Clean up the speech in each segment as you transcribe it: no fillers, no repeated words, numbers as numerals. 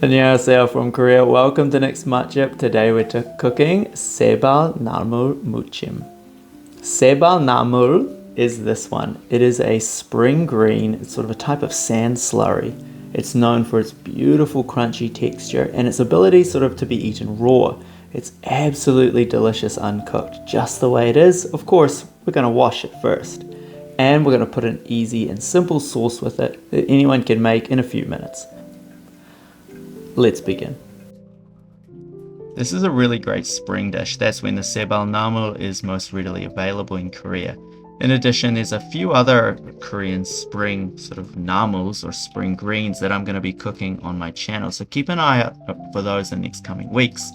안녕하세요 from Korea. Welcome to next matchup. Today we're cooking Saebal-namul Muchim. Saebal-namul is this one. It is a spring green. It's sort of a type of sand slurry. It's known for its beautiful crunchy texture and its ability sort of to be eaten raw. It's absolutely delicious uncooked, just the way it is. Of course, we're going to wash it first. And we're going to put an easy and simple sauce with it that anyone can make in a few minutes. Let's begin. This is a really great spring dish. That's when the Saebal-namul is most readily available in Korea. In addition, there's a few other Korean spring sort of namuls or spring greens that I'm going to be cooking on my channel. So keep an eye out for those in the next coming weeks.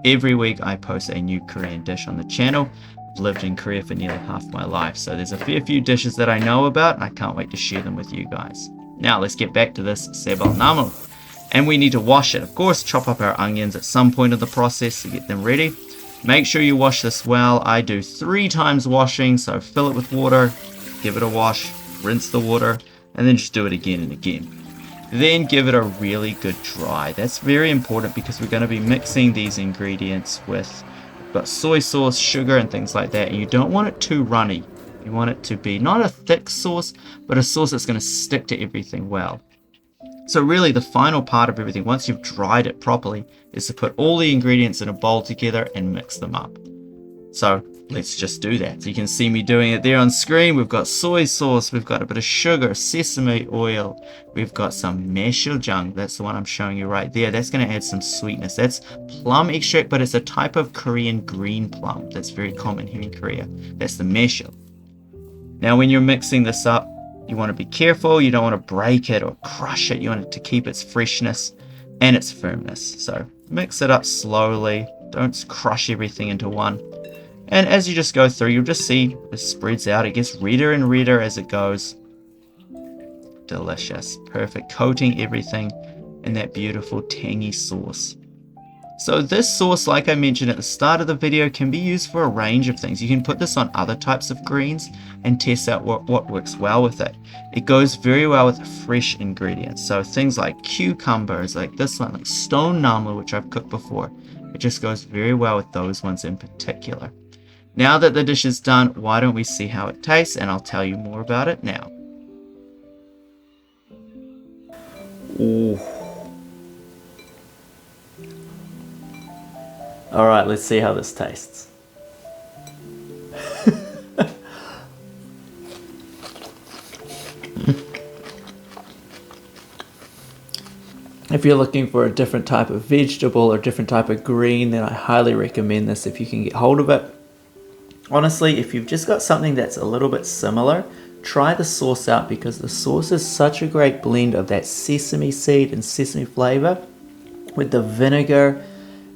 Every week I post a new Korean dish on the channel. I've lived in Korea for nearly half my life, so there's a fair few dishes that I know about and I can't wait to share them with you guys. Now let's get back to this Saebal-namul. And we need to wash it. Of course, chop up our onions at some point of the process to get them ready. Make sure you wash this well. I do 3 times washing, so fill it with water, give it a wash, rinse the water, and then just do it again and again. Then give it a really good dry. That's very important because we're going to be mixing these ingredients with soy sauce, sugar, and things like that. And you don't want it too runny. You want it to be not a thick sauce, but a sauce that's going to stick to everything well. So really the final part of everything, once you've dried it properly, is to put all the ingredients in a bowl together and mix them up. So let's just do that. So you can see me doing it there on screen. We've got soy sauce, we've got a bit of sugar, sesame oil, we've got some maeshojang, that's the one I'm showing you right there. That's going to add some sweetness. That's plum extract, but it's a type of Korean green plum that's very common here in Korea. That's the maeshil. Now when you're mixing this up, you want to be careful. You don't want to break it or crush it. You want it to keep its freshness and its firmness. So mix it up slowly. Don't crush everything into one. And as you just go through, you'll just see it spreads out. It gets redder and redder as it goes. Delicious. Perfect. Coating everything in that beautiful tangy sauce. So this sauce, like I mentioned at the start of the video, can be used for a range of things. You can put this on other types of greens and test out what works well with it. It goes very well with fresh ingredients. So things like cucumbers, like this one, like stone namu, which I've cooked before. It just goes very well with those ones in particular. Now that the dish is done, why don't we see how it tastes, and I'll tell you more about it now. Ooh. Alright, let's see how this tastes. If you're looking for a different type of vegetable or different type of green, then I highly recommend this if you can get hold of it. Honestly, if you've just got something that's a little bit similar, try the sauce out because the sauce is such a great blend of that sesame seed and sesame flavor with the vinegar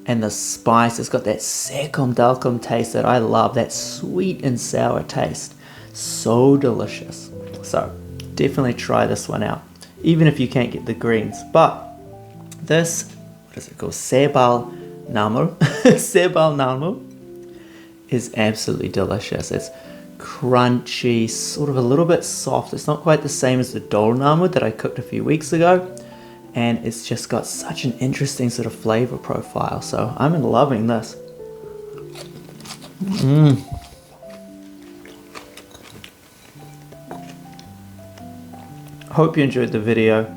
and the spice. It's got that dalcum taste that I love, that sweet and sour taste. So delicious. So definitely try this one out, even if you can't get the greens. But this, what is it called? Saebal-namul. Saebal-namul is absolutely delicious. It's crunchy, sort of a little bit soft. It's not quite the same as the namu that I cooked a few weeks ago. And it's just got such an interesting sort of flavor profile. So I'm loving this. Hope you enjoyed the video.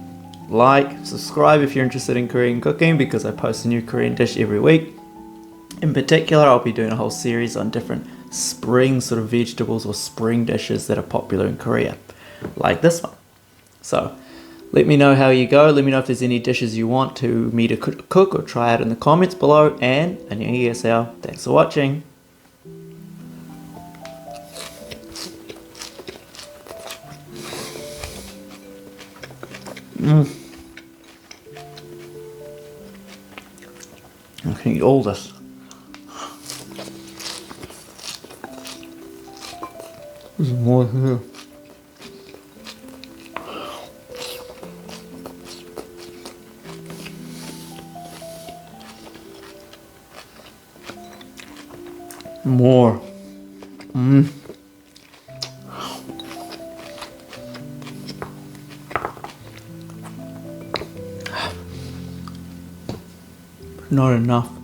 Like, subscribe if you're interested in Korean cooking because I post a new Korean dish every week. In particular, I'll be doing a whole series on different spring sort of vegetables or spring dishes that are popular in Korea, like this one. So let me know how you go. Let me know if there's any dishes you want me to cook or try out in the comments below. And 안녕히 계세요. Thanks for watching. I can eat all this. There's more here. More. Not enough.